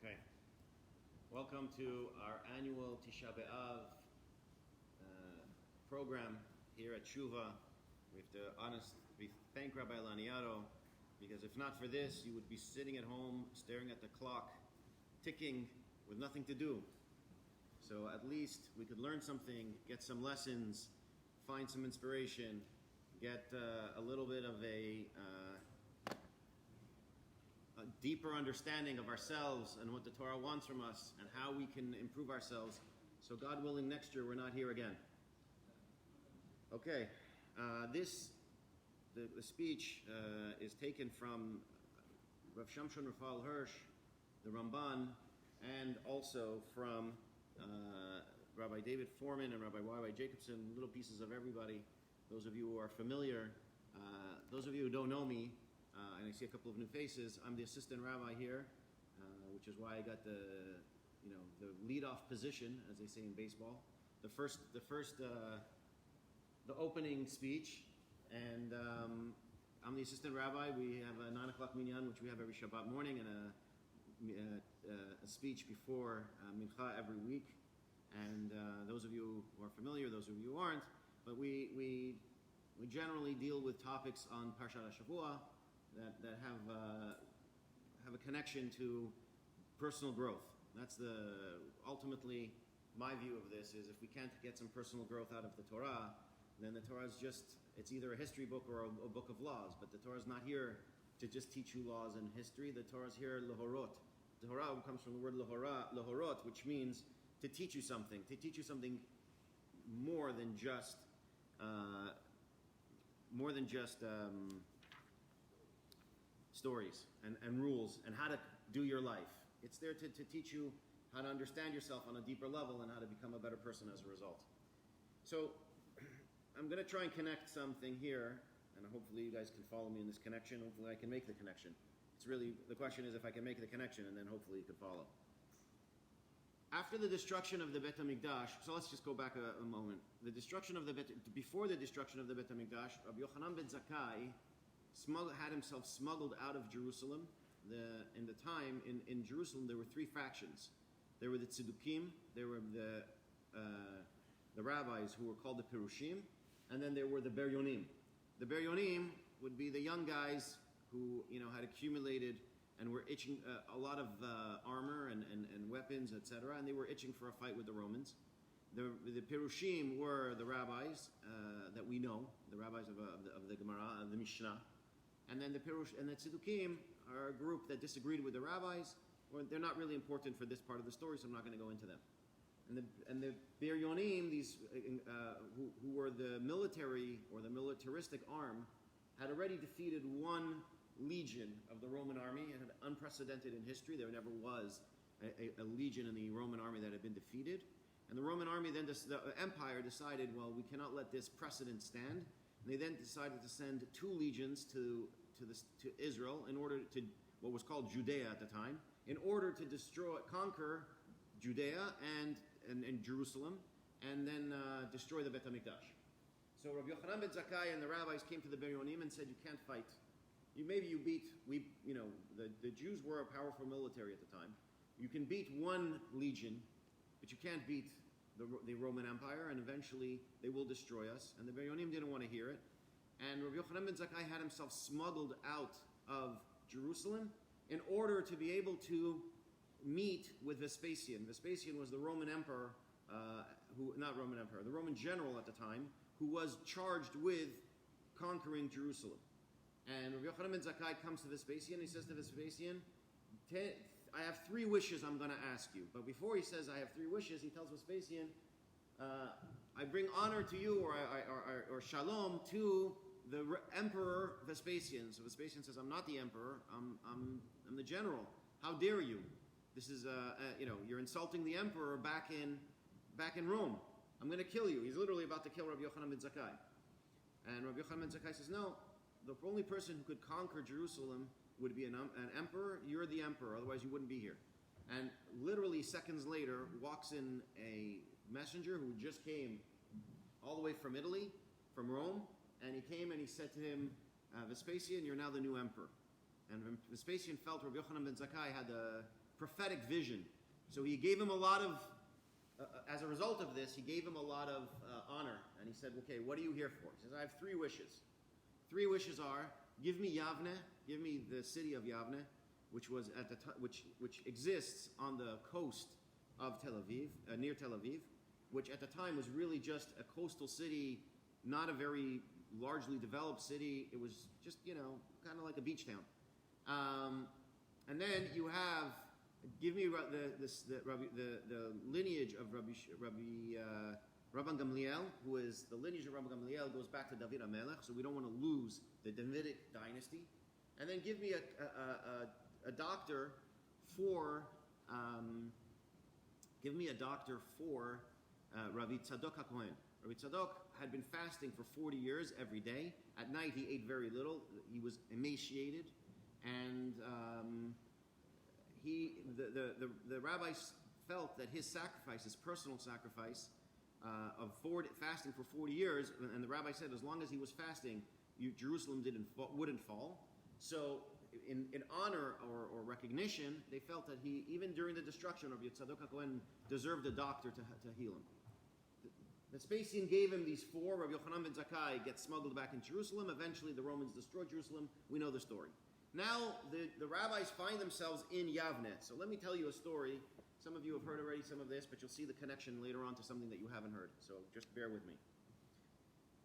Okay. Welcome to our annual Tishah Beav program here at Shuva. We have to thank Rabbi Laniato, because if not for this, you would be sitting at home staring at the clock, ticking with nothing to do. So at least we could learn something, get some lessons, find some inspiration, get a little bit of a deeper understanding of ourselves and what the Torah wants from us and how we can improve ourselves. So God willing, next year we're not here again. Okay, the speech is taken from Rav Shamshon Raphael Hirsch, the Ramban, and also from Rabbi David Foreman and Rabbi Y.Y. Jacobson, little pieces of everybody. Those of you who are familiar, those of you who don't know me, and I see a couple of new faces, I'm the assistant rabbi here, which is why I got the leadoff position, as they say in baseball. The opening speech, and I'm the assistant rabbi. We have a 9 o'clock minyan, which we have every Shabbat morning, and a speech before mincha every week. And those of you who are familiar, those of you who aren't, but we generally deal with topics on Parshat HaShavua that have a connection to personal growth. That's ultimately my view of this is if we can't get some personal growth out of the Torah, then the Torah is it's either a history book or a book of laws. But the Torah is not here to just teach you laws and history. The Torah is here lahorot. The Torah comes from the word lahorot, which means to teach you something more than just stories and rules and how to do your life. It's there to teach you how to understand yourself on a deeper level and how to become a better person as a result. So I'm going to try and connect something here, and hopefully you guys can follow me in this connection. Hopefully I can make the connection. The question is if I can make the connection, and then hopefully you can follow. After the destruction of the Bet HaMikdash, so let's just go back a moment. Before the destruction of the Bet HaMikdash, Rabbi Yochanan ben Zakkai had himself smuggled out of Jerusalem. In Jerusalem, there were three factions. There were the Tzedukim, there were the rabbis who were called the Perushim, and then there were the Beryonim. The Beryonim would be the young guys who had accumulated and were itching a lot of armor and weapons, etc., and they were itching for a fight with the Romans. The Perushim were the rabbis that we know, the rabbis of the Gemara, of the Mishnah. And then the Tzedukim are a group that disagreed with the rabbis. They're not really important for this part of the story, so I'm not going to go into them. And the Beryonim, these who were the military or the militaristic arm, had already defeated one legion of the Roman army. It had unprecedented in history. There never was a legion in the Roman army that had been defeated. And the Roman army the empire decided, well, we cannot let this precedent stand. And they then decided to send two legions to Israel in order to, what was called Judea at the time, in order to conquer Judea and Jerusalem, and then destroy the Bet HaMikdash. So Rabbi Yochanan ben Zakkai and the rabbis came to the Beryonim and said, you can't fight. The Jews were a powerful military at the time. You can beat one legion, but you can't beat the Roman Empire, and eventually they will destroy us. And the Beryonim didn't want to hear it. And Rabbi Yochanan ben Zakkai had himself smuggled out of Jerusalem in order to be able to meet with Vespasian. Vespasian was the Roman emperor, the Roman general at the time, who was charged with conquering Jerusalem. And Rabbi Yochanan ben Zakkai comes to Vespasian. He says to Vespasian, I have three wishes I'm going to ask you. But before he says I have three wishes, he tells Vespasian, I bring honor to you or shalom to the emperor Vespasian. So Vespasian says, I'm not the emperor. I'm the general. How dare you? This is you're insulting the emperor back in Rome. I'm going to kill you. He's literally about to kill Rabbi Yochanan ben Zakkai. And Rabbi Yochanan ben Zakkai says, no. The only person who could conquer Jerusalem would be an emperor. You're the emperor, otherwise you wouldn't be here. And literally seconds later, walks in a messenger who just came all the way from Italy, from Rome, and he came and he said to him, Vespasian, you're now the new emperor. And Vespasian felt Rabbi Yochanan ben Zakkai had prophetic vision. So he gave him a lot of, as a result of this, he gave him a lot of honor. And he said, okay, what are you here for? He says, I have 3 wishes. 3 wishes are, give me Yavne, give me the city of Yavne, which was at the which exists on the coast of Tel Aviv, near Tel Aviv, which at the time was really just a coastal city, not a very largely developed city. It was just, kind of like a beach town. And then you have, give me the lineage of Rabban Gamliel, who is the lineage of Rabban Gamliel goes back to David HaMelech, so we don't want to lose the Davidic dynasty. And then give me a doctor for Rabbi Tzadok HaKohen. Rabbi Tzadok had been fasting for 40 years every day. At night he ate very little. He was emaciated, and the rabbis felt that his sacrifice, his personal sacrifice of fasting for 40 years, and the rabbi said as long as he was fasting, Jerusalem wouldn't fall. So in honor or recognition, they felt that he, even during the destruction of Tzadok HaKohen, deserved a doctor to heal him. Vespasian gave him these 4. Rabbi Yochanan ben Zakkai gets smuggled back in Jerusalem. Eventually the Romans destroy Jerusalem. We know the story. Now the rabbis find themselves in Yavne. So let me tell you a story. Some of you have heard already some of this, but you'll see the connection later on to something that you haven't heard. So just bear with me.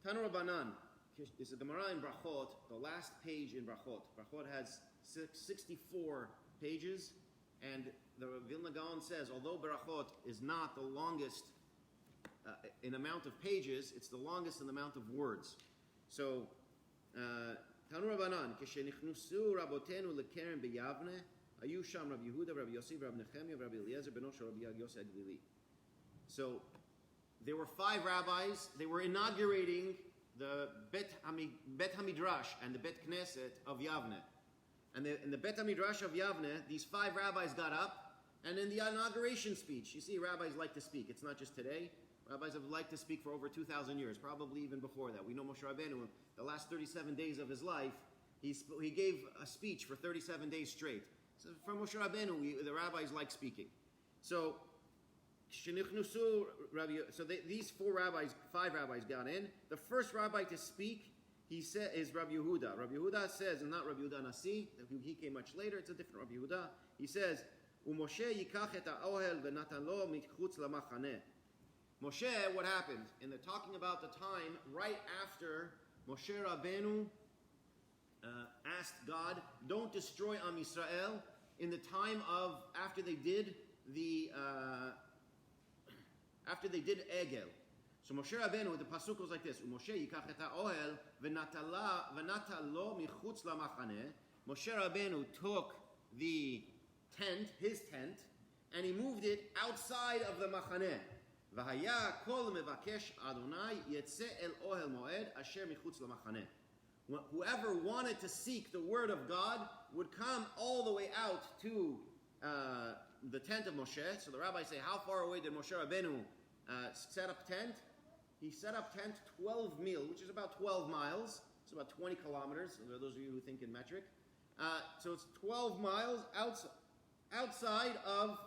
Tanu Rabbanan. This is the Gemara in Brachot, the last page in Brachot. Brachot has 64 pages, and the Vilna Gaon says, although Brachot is not the longest in amount of pages, it's the longest in amount of words. So, Tanu Rabbanan, Keshenichnusu Rabotenu lekeren beyavne, ayu sham Rabbi Yehuda, Rabbi Yosef, Rabbi Nechemia, Rabbi Eliezer, beno shel Rabbi Yosef Glili. So, there were 5 rabbis. They were inaugurating the Bet HaMidrash and the Bet Knesset of Yavne. And in the Bet HaMidrash of Yavne, these 5 rabbis got up, and in the inauguration speech, you see rabbis like to speak. It's not just today. Rabbis have liked to speak for over 2,000 years, probably even before that. We know Moshe Rabbeinu, the last 37 days of his life, he gave a speech for 37 days straight. So for Moshe Rabbeinu, the rabbis like speaking. So, these 5 rabbis got in. The first rabbi to speak, is Rabbi Yehuda. Rabbi Yehuda says, and not Rabbi Yehuda Nasi, he came much later, it's a different Rabbi Yehuda. He says, Moshe yikach et ha'ohel v'natan lo michutz lamachaneh. Moshe, what happened? In the talking about the time right after Moshe Rabbeinu asked God, don't destroy Am Yisrael, in the time of after they did Egel. So Moshe Rabbeinu, the pasuk goes like this: Moshe yikach et ha'ohel v'nata lo michutz lamachaneh. Moshe Rabbeinu took the tent, his tent, and he moved it outside of the machaneh. V'haya kol mevakesh Adonai yetze el ohel moed asher michutz lamachaneh. Whoever wanted to seek the word of God would come all the way out to the tent of Moshe. So the rabbis say, how far away did Moshe Rabbeinu set up tent? He set up tent 12 mil, which is about 12 miles. It's about 20 kilometers, for those of you who think in metric. So it's 12 miles outside of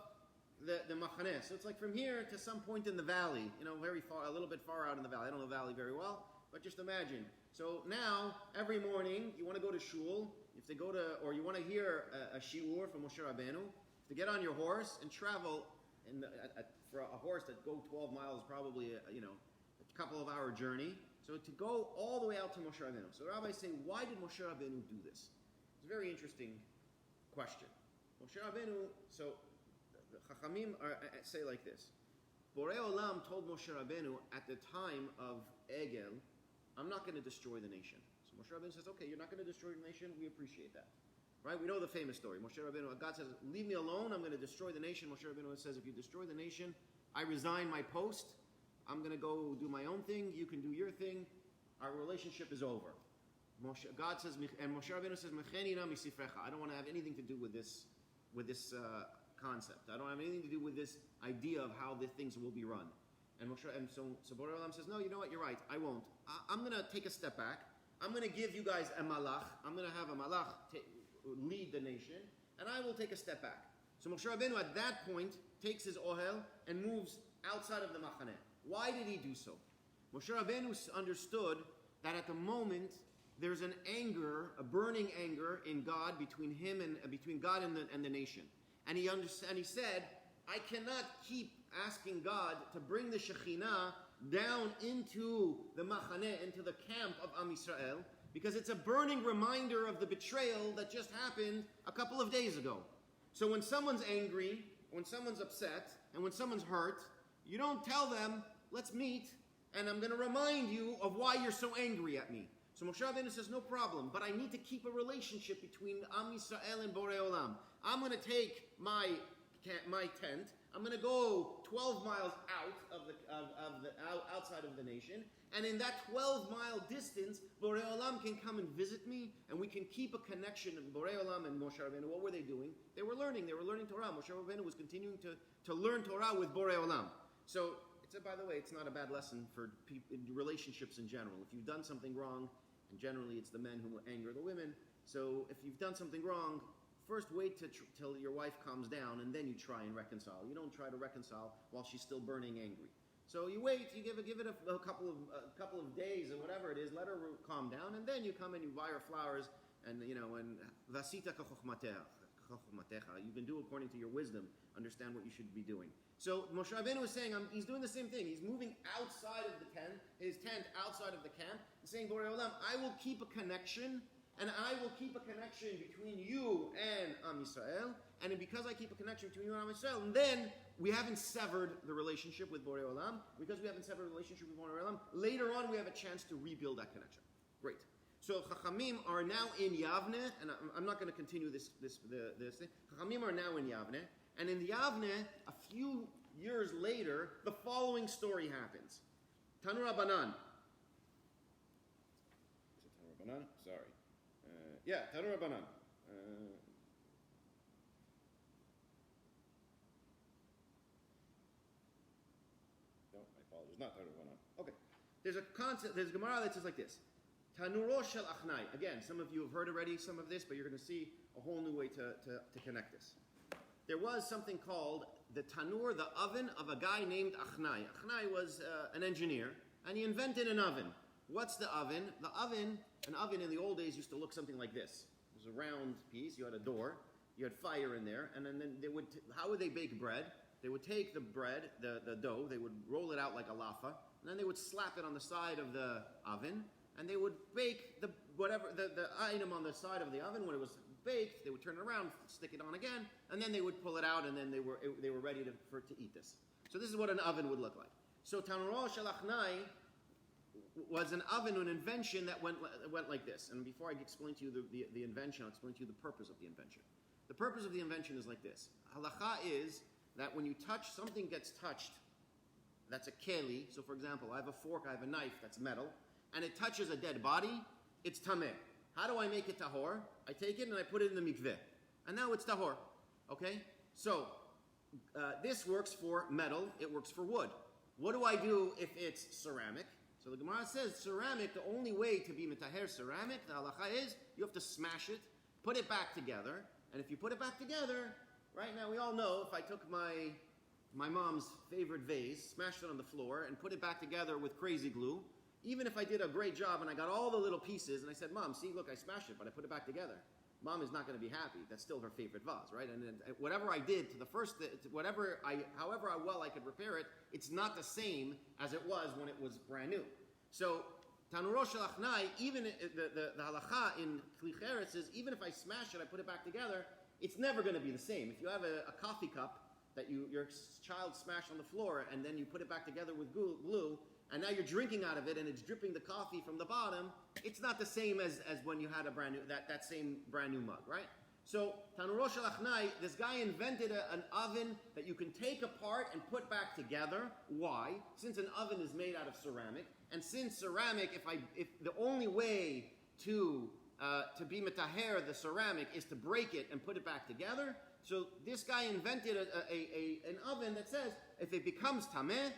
the machaneh. So it's like from here to some point in the valley, very far, a little bit far out in the valley. I don't know the valley very well, but just imagine. So now, every morning, you want to go to shul, or you want to hear a shiur from Moshe Rabbeinu, to get on your horse and travel for a horse that go 12 miles, probably a couple of hour journey. So to go all the way out to Moshe Rabbeinu. So the rabbis say, why did Moshe Rabbeinu do this? It's a very interesting question. Moshe Rabbeinu, so the Chachamim say like this. Borei Olam told Moshe Rabbeinu at the time of Egel, I'm not going to destroy the nation. So Moshe Rabbeinu says, okay, you're not going to destroy the nation, we appreciate that. Right? We know the famous story. Moshe Rabbeinu, God says, leave me alone, I'm going to destroy the nation. Moshe Rabbeinu says, if you destroy the nation, I resign my post, I'm going to go do my own thing, you can do your thing, our relationship is over. God says, and Moshe Rabbeinu says, I don't want to have anything to do with this concept. I don't have anything to do with this idea of how the things will be run. And so Borei Olam says, no, you know what, you're right, I won't. I'm going to take a step back. I'm going to give you guys a malach. I'm going to have a malach lead the nation, and I will take a step back. So Moshe Rabbeinu at that point takes his ohel and moves outside of the machaneh. Why did he do so? Moshe Rabbeinu understood that at the moment there's an anger, a burning anger in God between him and between God and the nation. And he said, I cannot keep asking God to bring the Shekhinah down into the machaneh, into the camp of Am Yisrael, because it's a burning reminder of the betrayal that just happened a couple of days ago. So when someone's angry, when someone's upset, and when someone's hurt, you don't tell them, let's meet, and I'm going to remind you of why you're so angry at me. So Moshe Rabbeinu says, no problem, but I need to keep a relationship between Am Yisrael and Borei Olam. I'm going to take my tent, I'm going to go 12 miles outside of the nation, and in that 12-mile distance, Borei Olam can come and visit me, and we can keep a connection. And Borei Olam and Moshe Rabbeinu, what were they doing? They were learning Torah. Moshe Rabbeinu was continuing to learn Torah with Borei Olam. So, by the way, it's not a bad lesson for relationships in general. If you've done something wrong, and generally it's the men who anger the women, so if you've done something wrong, first wait till your wife calms down, and then you try and reconcile. You don't try to reconcile while she's still burning angry. So you wait, you give it a couple of days or whatever it is, let her calm down, and then you come and you buy her flowers, and vasita kachochmatecha. You can do according to your wisdom, understand what you should be doing. So Moshe Rabbeinu was saying, he's doing the same thing. He's moving outside of the tent, his tent outside of the camp, and saying, Borei Olam, I will keep a connection, and I will keep a connection between you and Am Yisrael, and because I keep a connection between you and Am Yisrael, and then we haven't severed the relationship with Borei Olam. Because we haven't severed the relationship with Borei Olam, later on we have a chance to rebuild that connection. Great. So Chachamim are now in Yavne, and I'm not going to continue this thing. Chachamim are now in Yavne, and in Yavne, a few years later, the following story happens. Tanu Rabbanan. Is it Tanu Rabbanan? Sorry. Tanu Rabbanan. No, my apologies. Not Tanu Rabbanan. Okay. There's a concept, there's a Gemara that says like this. Tanuro shel achnai. Again, some of you have heard already some of this, but you're going to see a whole new way to connect this. There was something called the tanur, the oven of a guy named Achnai. Achnai was an engineer, and he invented an oven. What's the oven? An oven in the old days used to look something like this. It was a round piece. You had a door. You had fire in there, and then they would. How would they bake bread? They would take the bread, the dough. They would roll it out like a laffa, and then they would slap it on the side of the oven. And they would bake the item on the side of the oven. When it was baked, they would turn it around, stick it on again, and then they would pull it out, and then they were ready to eat this. So this is what an oven would look like. So Tanuro shel achnai was an oven, an invention that went like this. And before I explain to you the invention, I'll explain to you the purpose of the invention. The purpose of the invention is like this. Halacha is that when you touch, something gets touched, that's a keli. So for example, I have a fork, I have a knife, that's metal, and it touches a dead body, it's tameh. How do I make it tahor? I take it and I put it in the mikveh. And now it's tahor. Okay? So, this works for metal, it works for wood. What do I do if it's ceramic? So the Gemara says ceramic, the only way to be mitaher ceramic, the halacha is, you have to smash it, put it back together, and if you put it back together, right now we all know if I took my mom's favorite vase, smashed it on the floor, and put it back together with crazy glue, even if I did a great job and I got all the little pieces and I said, Mom, see, look, I smashed it, but I put it back together. Mom is not going to be happy. That's still her favorite vase, right? And whatever I did to the first, however well I could repair it, it's not the same as it was when it was brand new. So, Tanuro shel achnai, even the halacha in Kli Cheres is, even if I smash it, I put it back together, it's never going to be the same. If you have a coffee cup that your child smashed on the floor and then you put it back together with glue, and now you're drinking out of it and it's dripping the coffee from the bottom, it's not the same as when you had a brand new, that same brand new mug, right? So, Tanuro shel achnai, this guy invented an oven that you can take apart and put back together. Why? Since an oven is made out of ceramic, and since ceramic, if the only way to be metaher the ceramic is to break it and put it back together, so this guy invented an oven that says, if it becomes tameh,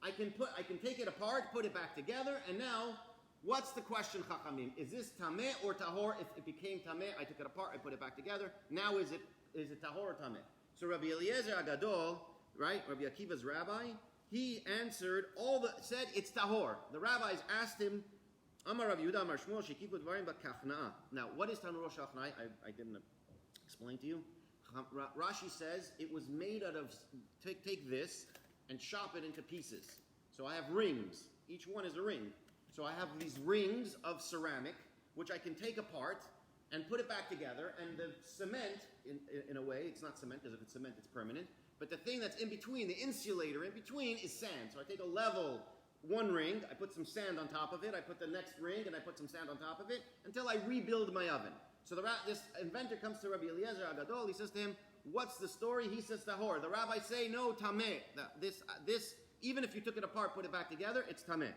I can take it apart, put it back together, and now, what's the question, Chachamim? Is this tameh or tahor? If it became tameh, I took it apart, I put it back together. Now is it tahor or tameh? So Rabbi Eliezer Agadol, right, Rabbi Akiva's rabbi, he answered said it's tahor. The rabbis asked him, Amar Rabbi Yehuda Amar Shmuel shekifu dvarim bakachna'a. Now, what is tanur shachnai? I didn't explain to you. Rashi says it was made out of, take this and chop it into pieces. So I have rings. Each one is a ring. So I have these rings of ceramic, which I can take apart and put it back together. And the cement, in a way, it's not cement, because if it's cement, it's permanent. But the thing that's in between, the insulator in between, is sand. So I take a level one ring, I put some sand on top of it, I put the next ring, and I put some sand on top of it, until I rebuild my oven. So this inventor comes to Rabbi Eliezer Agadol, he says to him, what's the story? He says tahor. The rabbis say, no, tameh. This, even if you took it apart, put it back together, it's tameh.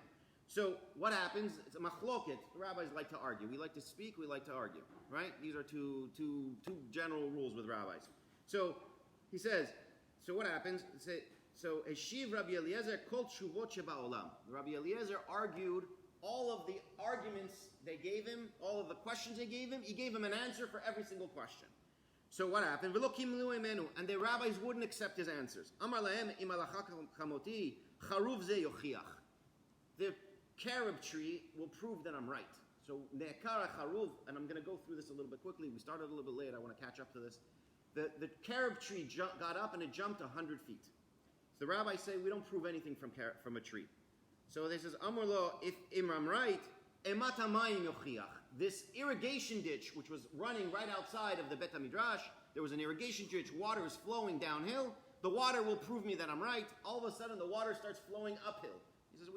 So what happens? It's a machloket. The rabbis like to argue. We like to speak, we like to argue. Right? These are two general rules with rabbis. So he says, so what happens? So Eshiv Rabbi Eliezer kol tshuvot sheba'olam. Rabbi Eliezer argued all of the arguments they gave him, all of the questions they gave him. He gave him an answer for every single question. So what happened? And the rabbis wouldn't accept his answers. Amar lahem im alacha chamoti charuv ze yochiach. The carob tree will prove that I'm right. So ne'ekara charuv, and I'm going to go through this a little bit quickly. We started a little bit late. I want to catch up to this. The carob tree got up and it jumped 100 feet. So the rabbis say we don't prove anything from a tree. So they says, Amar lo, if I'm right, emat hamayim yochiach. This irrigation ditch, which was running right outside of the Bet HaMidrash, there was an irrigation ditch, water is flowing downhill, the water will prove me that I'm right. All of a sudden the water starts flowing uphill. He says,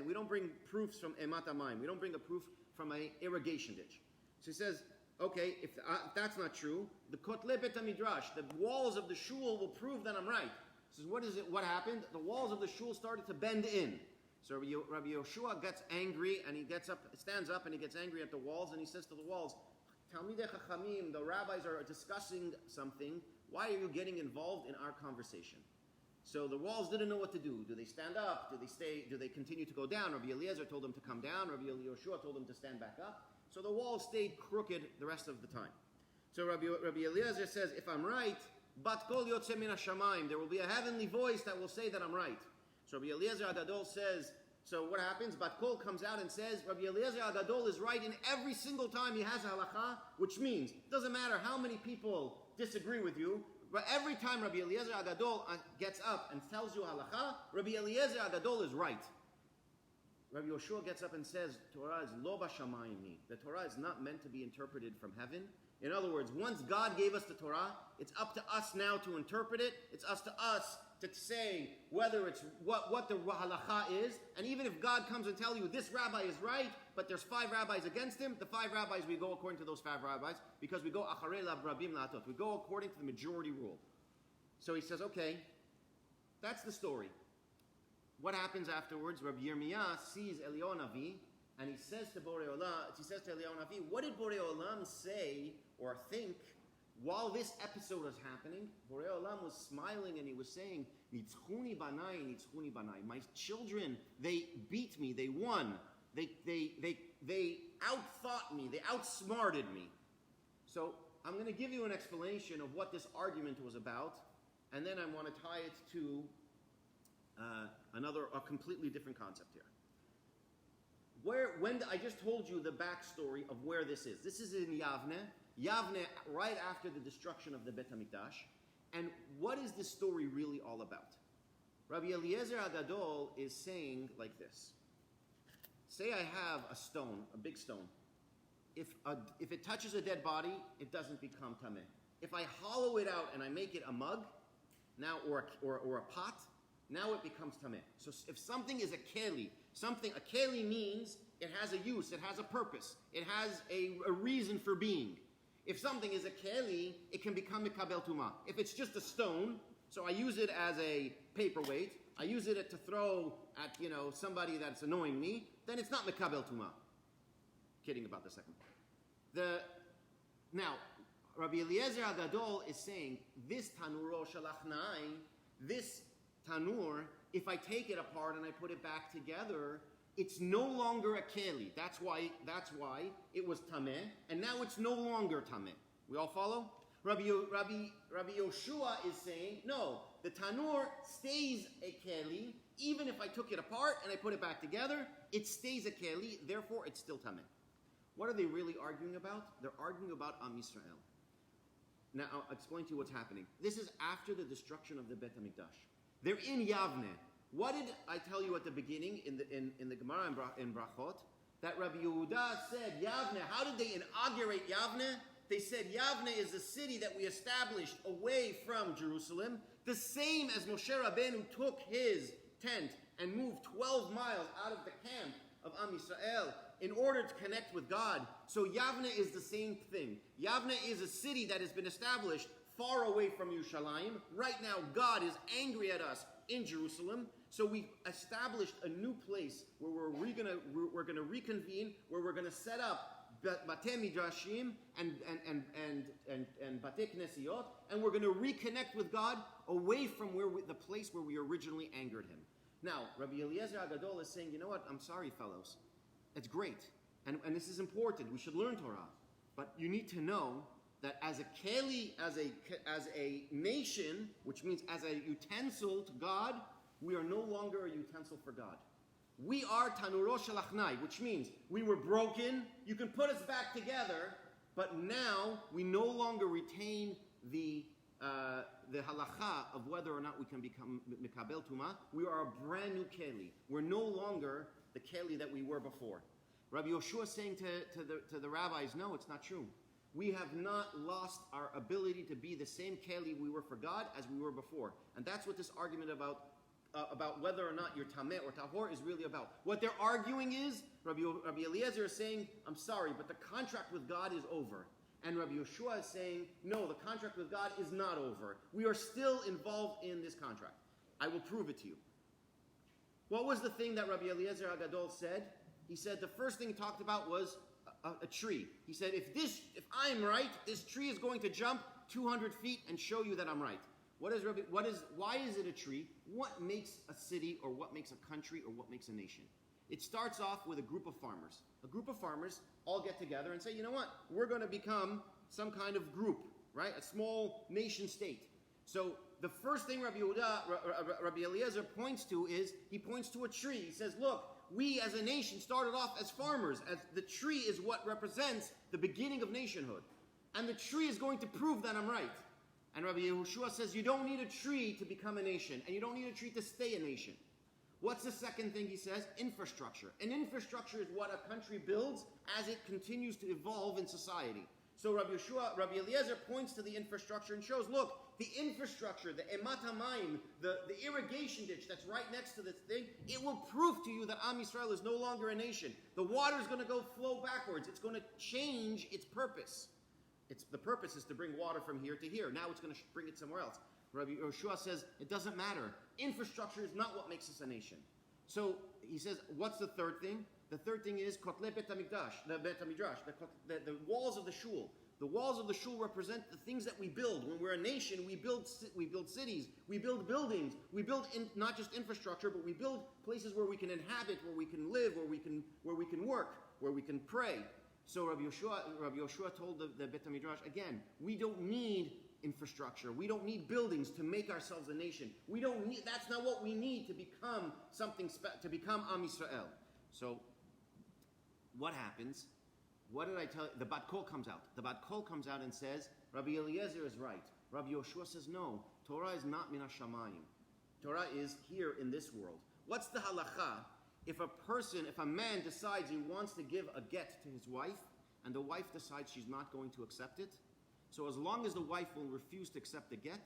we don't bring proofs from emat hamayim. We don't bring a proof from an irrigation ditch. So he says, okay, if that's not true, the kotle Bet HaMidrash, the walls of the shul will prove that I'm right. He says, what happened? The walls of the shul started to bend in. So Rabbi Yoshua gets angry and he stands up and he gets angry at the walls and he says to the walls, Talmidei Chachamim, the rabbis are discussing something. Why are you getting involved in our conversation? So the walls didn't know what to do. Do they stand up? Do they stay? Do they continue to go down? Rabbi Eliezer told them to come down. Rabbi Yoshua told them to stand back up. So the walls stayed crooked the rest of the time. So Rabbi Eliezer says, if I'm right, Bat kol yotze min hashamayim, there will be a heavenly voice that will say that I'm right. So Rabbi Eliezer Agadol says, so what happens? Bat kol comes out and says, Rabbi Eliezer Agadol is right in every single time he has a halacha, which means it doesn't matter how many people disagree with you, but every time Rabbi Eliezer Agadol gets up and tells you halacha, Rabbi Eliezer Agadol is right. Rabbi Yoshua gets up and says, Torah is lo b'shamayim. The Torah is not meant to be interpreted from heaven. In other words, once God gave us the Torah, it's up to us now to interpret it. It's up to us to say whether it's what the halacha is. And even if God comes and tells you this rabbi is right, but there's 5 rabbis against him, the 5 rabbis, we go according to those 5 rabbis, because we go acharei rabim la'atot. We go according to the majority rule. So he says, okay, that's the story. What happens afterwards? Rabbi Yirmiyah sees Eliyahu Navi, and he says to Borei Olam, he says to Eliyahu Navi, what did Borei Olam say or think while this episode was happening? Borei Olam was smiling and he was saying, Nitzchuni banai, Nitzchuni banai. My children, they beat me, they won. They outthought me, they outsmarted me. So I'm going to give you an explanation of what this argument was about, and then I want to tie it to a completely different concept here. I just told you the backstory of where this is. This is in Yavne, right after the destruction of the Bet HaMikdash. And what is this story really all about? Rabbi Eliezer Agadol is saying like this. Say I have a stone, a big stone. If it touches a dead body, it doesn't become tameh. If I hollow it out and I make it a mug, now or a pot, now it becomes tameh. So if something is a keli, a keli means it has a use, it has a purpose, it has a reason for being. If something is a keli, it can become mikabel tumah. If it's just a stone, so I use it as a paperweight, I use it to throw at somebody that's annoying me, then it's not mikabel tumah. Kidding about the second part. Now, Rabbi Eliezer Agadol is saying this tanuro shalachnai, this tanur, if I take it apart and I put it back together, it's no longer a keli. That's why it was tameh, and now it's no longer tameh. We all follow? Rabbi Yoshua is saying, no, the tanur stays a keli, even if I took it apart and I put it back together, it stays a keli, therefore it's still tameh. What are they really arguing about? They're arguing about Am Yisrael. Now, I'll explain to you what's happening. This is after the destruction of the Bet HaMikdash. They're in Yavne. What did I tell you at the beginning in the Gemara in Brachot? That Rabbi Yehuda said, Yavne, how did they inaugurate Yavne? They said Yavne is the city that we established away from Jerusalem, the same as Moshe Rabbeinu took his tent and moved 12 miles out of the camp of Am Yisrael in order to connect with God. So Yavne is the same thing. Yavne is a city that has been established far away from Yerushalayim. Right now, God is angry at us in Jerusalem. So we established a new place where we're going to reconvene, where we're going to set up Batei Midrashim and Batei Knesiot, and we're going to reconnect with God away from the place where we originally angered Him. Now, Rabbi Eliezer Agadol is saying, you know what? I'm sorry, fellows. It's great, and this is important. We should learn Torah, but you need to know that as a keli, as a nation, which means as a utensil to God, we are no longer a utensil for God. We are tanuro shalachnai, which means we were broken. You can put us back together, but now we no longer retain the halacha of whether or not we can become mikabel tuma. We are a brand new keli. We're no longer the keli that we were before. Rabbi Yoshua is saying to the rabbis, no, it's not true. We have not lost our ability to be the same keli we were for God as we were before. And that's what this argument about whether or not you're tameh or tahor is really about. What they're arguing is, Rabbi Eliezer is saying, I'm sorry, but the contract with God is over. And Rabbi Yoshua is saying, no, the contract with God is not over. We are still involved in this contract. I will prove it to you. What was the thing that Rabbi Eliezer Agadol said? He said the first thing he talked about was a tree. He said, if I'm right, this tree is going to jump 200 feet and show you that I'm right. Why is it a tree? What makes a city or what makes a country or what makes a nation? It starts off with a group of farmers. A group of farmers all get together and say, you know what? We're going to become some kind of group, right? A small nation state. So the first thing Rabbi Eliezer points to is, he points to a tree. He says, look, we as a nation started off as farmers. As the tree is what represents the beginning of nationhood. And the tree is going to prove that I'm right. And Rabbi Yehoshua says you don't need a tree to become a nation, and you don't need a tree to stay a nation. What's the second thing he says? Infrastructure. And infrastructure is what a country builds as it continues to evolve in society. So Rabbi Eliezer points to the infrastructure and shows, look, the infrastructure, the emat hamayim, the irrigation ditch that's right next to this thing, it will prove to you that Am Yisrael is no longer a nation. The water is going to flow backwards. It's going to change its purpose. The purpose is to bring water from here to here. Now it's going to bring it somewhere else. Rabbi Yoshua says it doesn't matter. Infrastructure is not what makes us a nation. So he says, what's the third thing? The third thing is kotlei Bet HaMikdash, the walls of the shul. The walls of the shul represent the things that we build. When we're a nation, we build cities, we build buildings, we build not just infrastructure, but we build places where we can inhabit, where we can live, where we can work, where we can pray. So Rabbi Yoshua told the Bet HaMidrash, again, we don't need infrastructure. We don't need buildings to make ourselves a nation. That's not what we need to become to become Am Yisrael. So what happens? What did I tell you? The Bat Kol comes out. The Bat Kol comes out and says, Rabbi Eliezer is right. Rabbi Yoshua says, no, Torah is not min hashamayim. Torah is here in this world. What's the halacha? If a man decides he wants to give a get to his wife, and the wife decides she's not going to accept it, so as long as the wife will refuse to accept the get,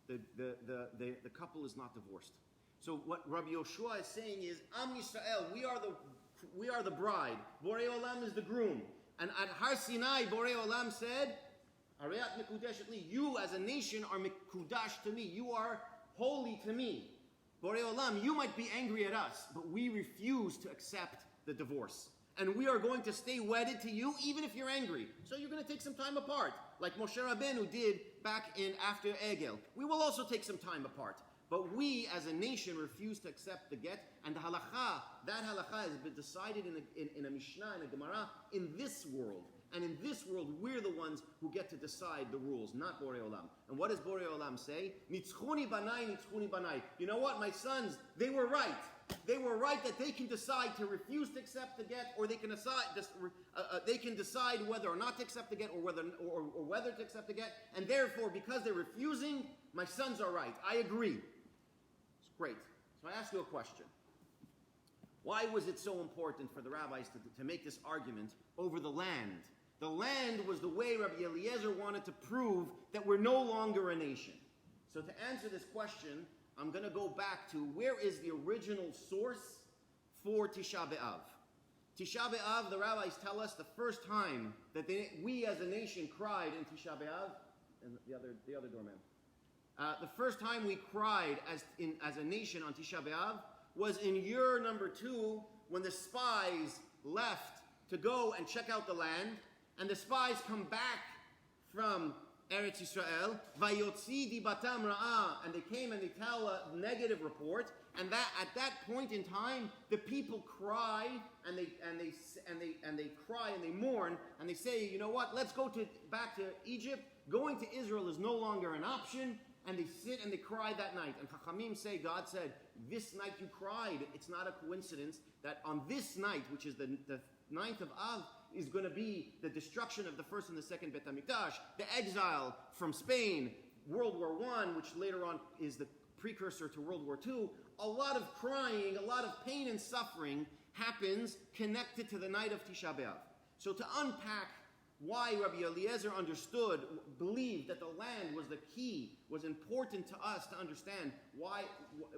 the couple is not divorced. So what Rabbi Yoshua is saying is, Am Yisrael, we are the bride. Borei Olam is the groom. And at Har Sinai, Borei Olam said, Afriat mekudeshet li, you as a nation are mekudash to me. You are holy to me. Borei Olam, you might be angry at us, but we refuse to accept the divorce. And we are going to stay wedded to you even if you're angry. So you're going to take some time apart, like Moshe Rabbeinu did back after Egel. We will also take some time apart. But we as a nation refuse to accept the get. And the halacha, that halacha has been decided in a Mishnah, in a Gemara, in this world. And in this world, we're the ones who get to decide the rules, not Borei Olam. And what does Borei Olam say? Nitzchuni banai, nitzchuni banai. You know what, my sons, they were right. They were right that they can decide to refuse to accept the get, or they can decide whether or not to accept the get, or whether to accept the get. And therefore, because they're refusing, my sons are right. I agree. It's great. So I ask you a question. Why was it so important for the rabbis to make this argument over the land? The land was the way Rabbi Eliezer wanted to prove that we're no longer a nation. So to answer this question, I'm going to go back to where is the original source for Tishah Beav. Tishah Beav, the rabbis tell us, the first time that we as a nation cried in Tishah Beav, and the other doorman, the first time we cried as a nation on Tishah Beav was in year number 2, when the spies left to go and check out the land, and the spies come back from Eretz Yisrael, vayotzi dibatam ra'ah, and they came and they tell a negative report, and that at that point in time, the people cry and they cry and they mourn and they say, you know what? Let's go back to Egypt. Going to Israel is no longer an option. And they sit and they cry that night. And Chachamim say, God said, this night you cried. It's not a coincidence that on this night, which is the 9th of Av, is going to be the destruction of the first and the second Bet HaMikdash, the exile from Spain, World War I, which later on is the precursor to World War II. A lot of crying, a lot of pain and suffering happens connected to the night of Tisha B'Av. So to unpack why Rabbi Eliezer believed that the land was the key, was important to us to understand why,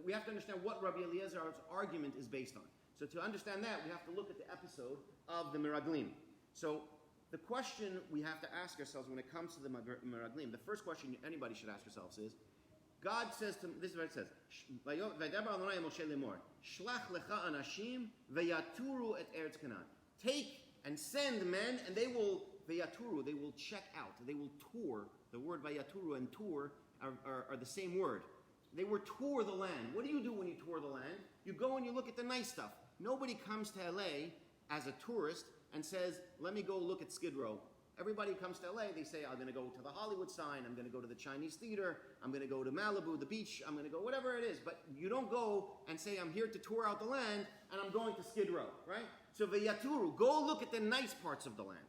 we have to understand what Rabbi Eliezer's argument is based on. So to understand that, we have to look at the episode of the Meraglim. So the question we have to ask ourselves when it comes to the Meraglim, the first question anybody should ask themselves is, God says to, this is what it says, Shlach lecha anashim veyaturu et eretz Canaan. Take and send men, and they will check out, they will tour. The word vayaturu and tour are the same word. They will tour the land. What do you do when you tour the land? You go and you look at the nice stuff. Nobody comes to LA as a tourist and says, let me go look at Skid Row. Everybody comes to LA, they say, I'm going to go to the Hollywood sign, I'm going to go to the Chinese theater, I'm going to go to Malibu, the beach, I'm going to go whatever it is. But you don't go and say, I'm here to tour out the land, and I'm going to Skid Row, right? So vayaturu, go look at the nice parts of the land.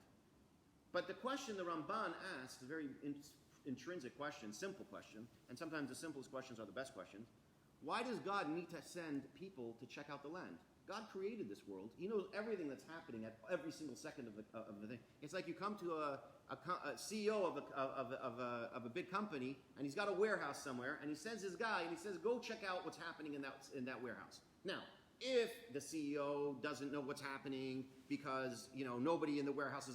But the question the Ramban asks, a very intrinsic question, simple question, and sometimes the simplest questions are the best questions. Why does God need to send people to check out the land? God created this world. He knows everything that's happening at every single second of the thing. It's like you come to a CEO of a big company, and he's got a warehouse somewhere, and he sends his guy, and he says, go check out what's happening in that warehouse. Now, if the CEO doesn't know what's happening because, nobody in the warehouse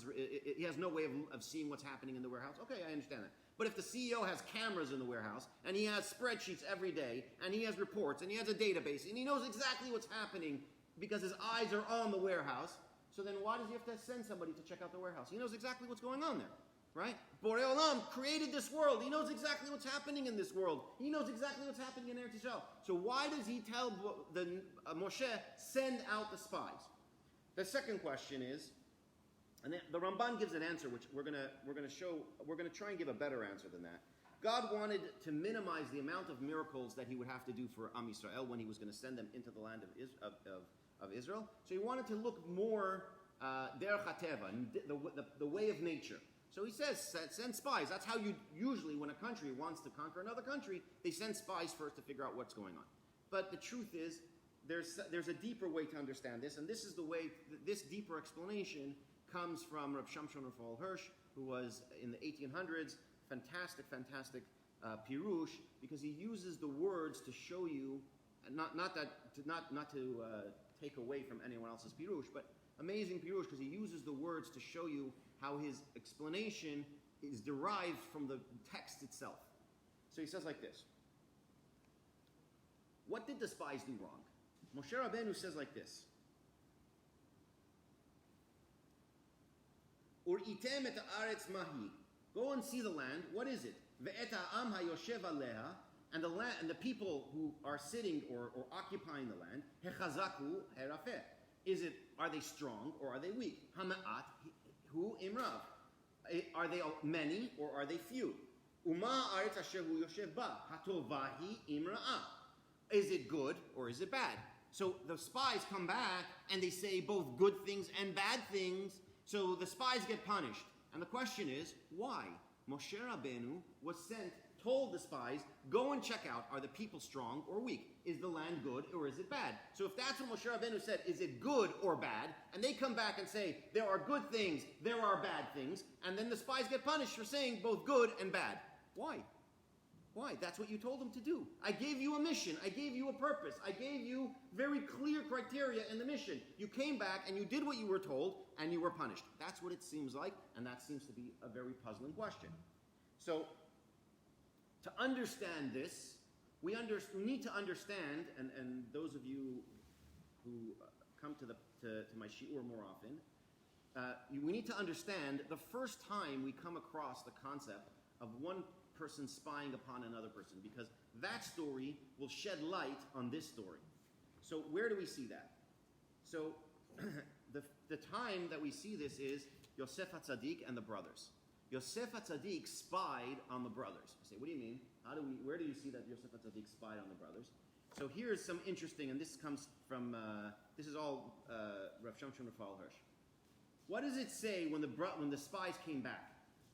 he has no way of seeing what's happening in the warehouse, okay, I understand that. But if the CEO has cameras in the warehouse, and he has spreadsheets every day, and he has reports, and he has a database, and he knows exactly what's happening because his eyes are on the warehouse, so then why does he have to send somebody to check out the warehouse? He knows exactly what's going on there, right? Borei Olam created this world. He knows exactly what's happening in this world. He knows exactly what's happening in Eretz Yisrael. So why does he tell Moshe, send out the spies? The second question is, and the Ramban gives an answer which we're going to try and give a better answer than that. God wanted to minimize the amount of miracles that he would have to do for Am Yisrael when he was going to send them into the land of Israel. So he wanted to look more derech hateva, the way of nature. So he says, send spies. That's how you usually, when a country wants to conquer another country, they send spies first to figure out what's going on. But the truth is, there's a deeper way to understand this, and this is the way, this deeper explanation comes from Rav Shamshon Raphael Hirsch, who was in the 1800s, fantastic pirush, because he uses the words to show you, not to take away from anyone else's pirush, but amazing pirush, because he uses the words to show you how his explanation is derived from the text itself. So he says like this. What did the spies do wrong? Moshe Rabbeinu says like this. Uritem et haaretz mahi. Go and see the land. What is it? Ve'et ha'am hayoshev aleha. And the people who are sitting or occupying the land. Hechazaku herafeh. Are they strong or are they weak? Hama'at Hu imrav. Are they many or are they few? Uma aretz asher hu yoshev ba. Hatovahi imra'a. Is it good or is it bad? So the spies come back and they say both good things and bad things. So the spies get punished. And the question is, why? Moshe Rabbeinu was sent, told the spies, go and check out, are the people strong or weak? Is the land good or is it bad? So if that's what Moshe Rabbeinu said, is it good or bad? And they come back and say, there are good things, there are bad things. And then the spies get punished for saying both good and bad. Why? Why? That's what you told them to do. I gave you a mission. I gave you a purpose. I gave you very clear criteria in the mission. You came back and you did what you were told and you were punished. That's what it seems like, and that seems to be a very puzzling question. So, to understand this, we need to understand, and those of you who come to my shiur more often, we need to understand the first time we come across the concept of one person spying upon another person, because that story will shed light on this story. So where do we see that? So the time that we see this is Yosef HaTzadik and the brothers. Yosef HaTzadik spied on the brothers. You say, what do you mean? Where do you see that Yosef HaTzadik spied on the brothers? So here's some interesting, and this comes from, this is all Rav Shamshon Rafal Hirsch. What does it say when the spies came back?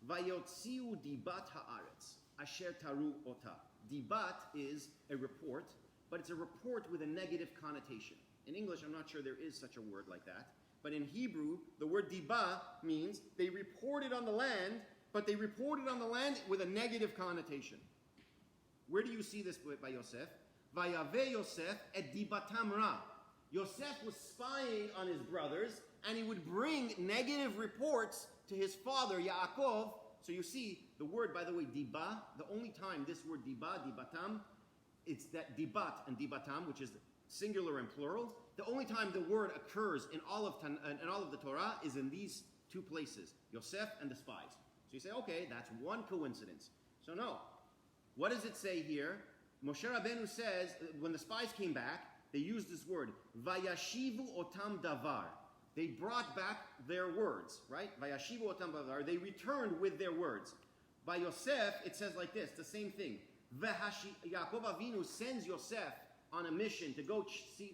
Vayotziu dibat haaretz asher taru ota. Dibat is a report, but it's a report with a negative connotation. In English, I'm not sure there is such a word like that. But in Hebrew, the word diba means they reported on the land, but they reported on the land with a negative connotation. Where do you see this by Yosef? Vayave Yosef et dibatam ra. Yosef was spying on his brothers, and he would bring negative reports to his father, Yaakov. So you see, the word, by the way, diba, the only time this word diba, dibatam, it's that dibat and dibatam, which is singular and plural, the only time the word occurs in all of the Torah is in these two places, Yosef and the spies. So you say, okay, that's one coincidence. So no. What does it say here? Moshe Rabbeinu says, when the spies came back, they used this word, vayashivu otam davar. They brought back their words, right? Vayashivu otam davar. They returned with their words. By Yosef, it says like this, the same thing. Yaakov Avinu sends Yosef on a mission to go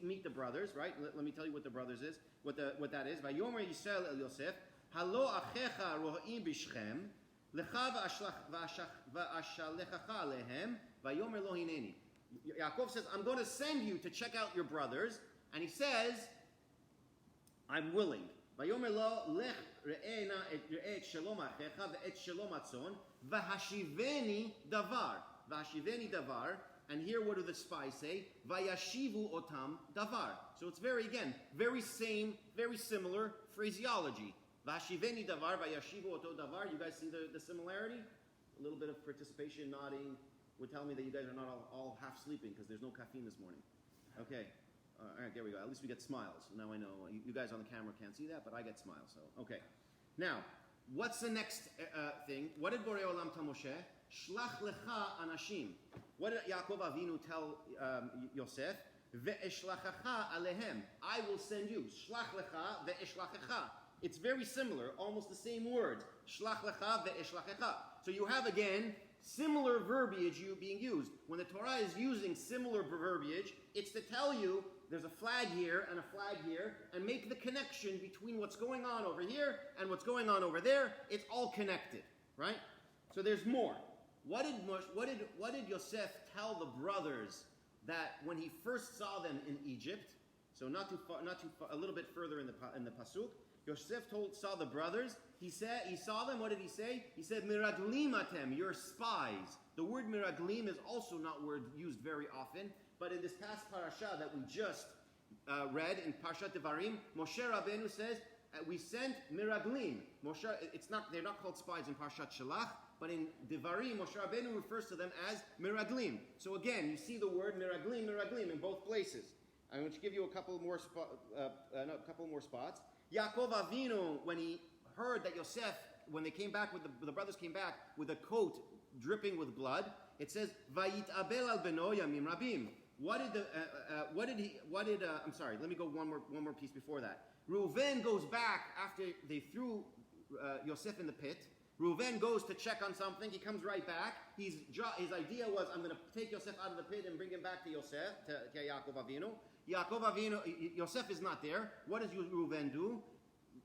meet the brothers, right? Let me tell you what the brothers is, what that is. Vayomer Yisrael el Yosef, halo achecha ro'im b'Shechem, lecha v'ashalechacha lehem, vayomer lo hineni. Yaakov says, I'm going to send you to check out your brothers, and he says, I'm willing. Vayomer lo lech re'ena et shalom achecha ve'et shalom atzon, v'hashiveni davar. V'hashiveni davar. And here, what do the spies say? Vayashivu otam davar. So it's very similar phraseology. Vashiveni davar, vayashivu oto davar. You guys see the similarity? A little bit of participation, nodding, would tell me that you guys are not all half sleeping because there's no caffeine this morning. Okay. All right, there we go. At least we get smiles. Now I know. You guys on the camera can't see that, but I get smiles. So, okay. Now, what's the next thing? What did Borei Olam tell Moshe? Shlach lecha anashim. What did Yaakov Avinu tell Yosef? Ve'eshlachacha alehem. I will send you. Shlach lecha ve'eshlachacha. It's very similar, almost the same words. Shlach lecha ve'eshlachacha. So you have again similar verbiage being used. When the Torah is using similar verbiage, it's to tell you there's a flag here and a flag here, and make the connection between what's going on over here and what's going on over there. It's all connected, right? So there's more. What did Yosef tell the brothers that when he first saw them in Egypt? So not too far, a little bit further in the pasuk. Yosef saw the brothers. He saw them. What did he say? He said, "Miraglim atem, you're spies." The word miraglim is also not used very often, but in this past parasha that we just read in Parshat Devarim, Moshe Rabbeinu says, "We sent miraglim." They're not called spies in Parshat Shalach. But in Devarim, Moshe Rabbeinu refers to them as miraglim. So again, you see the word miraglim in both places. I'm going to give you a couple more spots. Yaakov Avinu, when he heard that Yosef, when they came back the brothers came back with a coat dripping with blood, it says Vayit'abel al beno yamim rabim. I'm sorry. Let me go one more piece before that. Reuven goes back after they threw Yosef in the pit. Reuven goes to check on something. He comes right back. His idea was, I'm going to take Yosef out of the pit and bring him back to Yosef, to Yaakov Avinu. Yosef is not there. What does Reuven do?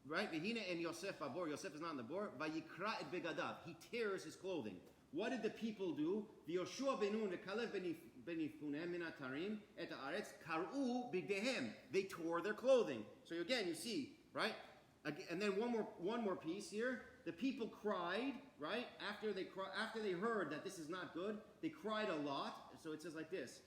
Right? And Yosef is not on the board. Vayikra et begadav. He tears his clothing. What did the people do? V'Yoshua benu v'Kalev ben Yefunem min atarim et haaretz kar'u bigdehem. They tore their clothing. So again, you see, right? And then one more piece here. The people cried, right? After they heard that this is not good, they cried a lot. So it says like this.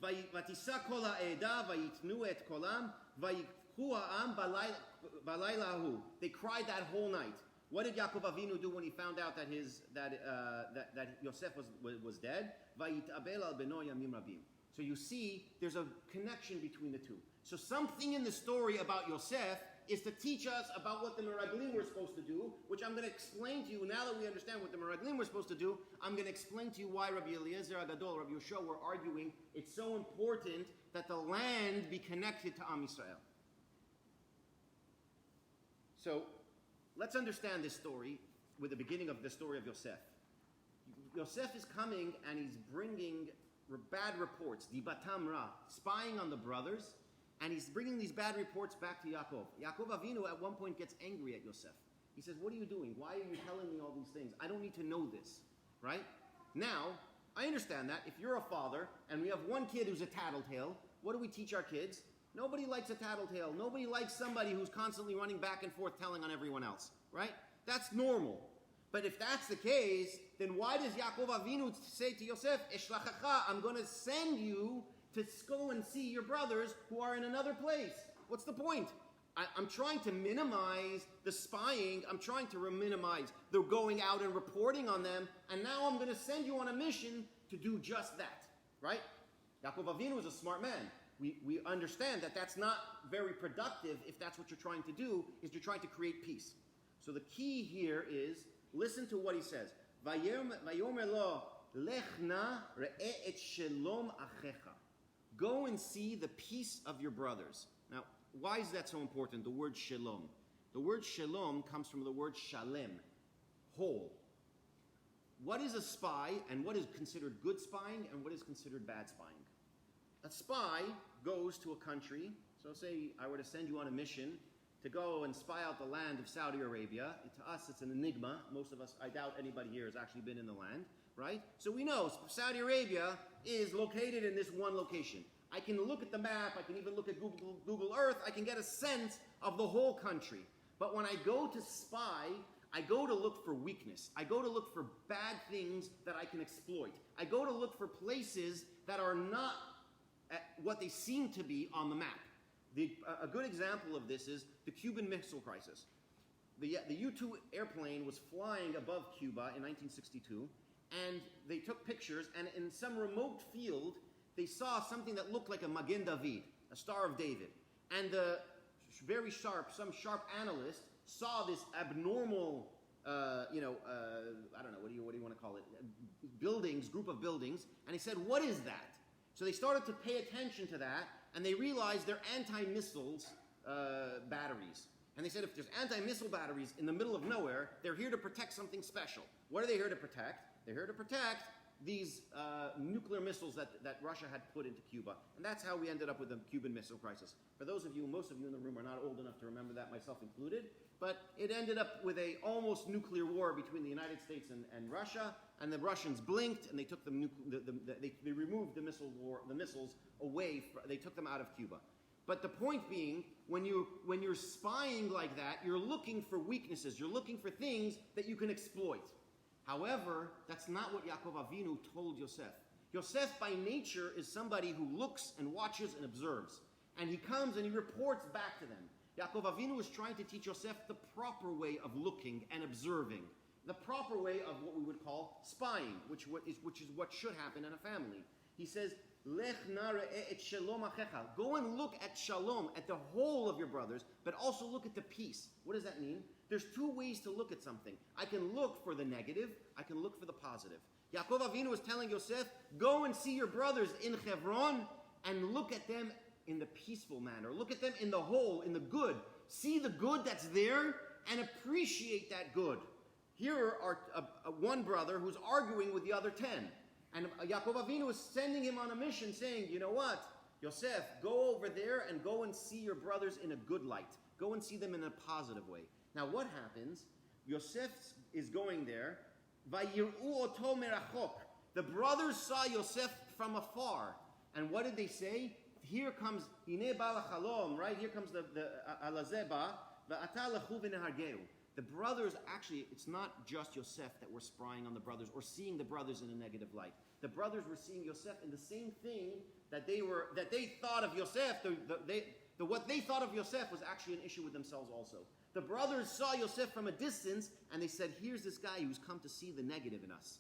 Vatisa kol ha'eda vayitnu et kolam vayikhu ha'am balayla hu. They cried that whole night. What did Yaakov Avinu do when he found out that Yosef was dead? Vayitabel al beno yamim rabim. So you see, there's a connection between the two. So something in the story about Yosef is to teach us about what the Meraglim were supposed to do, which I'm going to explain to you. Now that we understand what the Meraglim were supposed to do, I'm going to explain to you why Rabbi Eliezer Agadol, Rabbi Yoshua were arguing it's so important that the land be connected to Am Yisrael. So let's understand this story with the beginning of the story of Yosef. Yosef is coming and he's bringing bad reports, dibatam ra, spying on the brothers, and he's bringing these bad reports back to Yaakov. Yaakov Avinu at one point gets angry at Yosef. He says, what are you doing? Why are you telling me all these things? I don't need to know this, right? Now, I understand that. If you're a father and we have one kid who's a tattletale, what do we teach our kids? Nobody likes a tattletale. Nobody likes somebody who's constantly running back and forth telling on everyone else, right? That's normal. But if that's the case, then why does Yaakov Avinu say to Yosef, Eshlachacha, I'm going to send you to go and see your brothers who are in another place? What's the point? I'm trying to minimize the spying. I'm trying to minimize the going out and reporting on them. And now I'm going to send you on a mission to do just that, right? Yaakov Avinu is a smart man. We understand that that's not very productive if that's what you're trying to do, is you're trying to create peace. So the key here is, listen to what he says. Vayomer lo lechna re'e et shalom achecha. Go and see the peace of your brothers. Now, why is that so important, the word shalom? The word shalom comes from the word shalem, whole. What is a spy, and what is considered good spying, and what is considered bad spying? A spy goes to a country, so say I were to send you on a mission to go and spy out the land of Saudi Arabia. To us, it's an enigma. Most of us, I doubt anybody here has actually been in the land, right? So we know Saudi Arabia is located in this one location. I can look at the map, I can even look at Google Earth, I can get a sense of the whole country. But when I go to spy, I go to look for weakness. I go to look for bad things that I can exploit. I go to look for places that are not what they seem to be on the map. A good example of this is the Cuban Missile Crisis. The U-2 airplane was flying above Cuba in 1962, and they took pictures, and in some remote field, they saw something that looked like a Magen David, a Star of David. And some sharp analyst saw this abnormal, I don't know, what do you want to call it, group of buildings, and he said, what is that? So they started to pay attention to that, and they realized they're anti-missiles batteries. And they said if there's anti-missile batteries in the middle of nowhere, they're here to protect something special. What are they here to protect? They're here to protect these nuclear missiles that Russia had put into Cuba. And that's how we ended up with the Cuban Missile Crisis. For those of you, most of you in the room are not old enough to remember that, myself included, but it ended up with a almost nuclear war between the United States and Russia, and the Russians blinked and they took they removed the missiles away, they took them out of Cuba. But the point being, when you're spying like that, you're looking for weaknesses, you're looking for things that you can exploit. However, that's not what Yaakov Avinu told Yosef. Yosef, by nature, is somebody who looks and watches and observes. And he comes and he reports back to them. Yaakov Avinu is trying to teach Yosef the proper way of looking and observing. The proper way of what we would call spying, which is what should happen in a family. He says, Lech nara'eh et shalom achecha. Go and look at shalom, at the whole of your brothers, but also look at the peace. What does that mean? There's two ways to look at something. I can look for the negative. I can look for the positive. Yaakov Avinu was telling Yosef, go and see your brothers in Hebron and look at them in the peaceful manner. Look at them in the whole, in the good. See the good that's there and appreciate that good. Here are one brother who's arguing with the other 10. And Yaakov Avinu is sending him on a mission saying, you know what, Yosef, go over there and go and see your brothers in a good light. Go and see them in a positive way. Now what happens? Yosef is going there. Vayir'u oto merachok. The brothers saw Yosef from afar. And what did they say? Here comes, Hine bala chalom, right? Here comes the alazeba, va'ata lechu v'nehargeu. The brothers, actually, it's not just Yosef that were spying on the brothers or seeing the brothers in a negative light. The brothers were seeing Yosef in the same thing that they thought of Yosef. What they thought of Yosef was actually an issue with themselves also. The brothers saw Yosef from a distance and they said, here's this guy who's come to see the negative in us.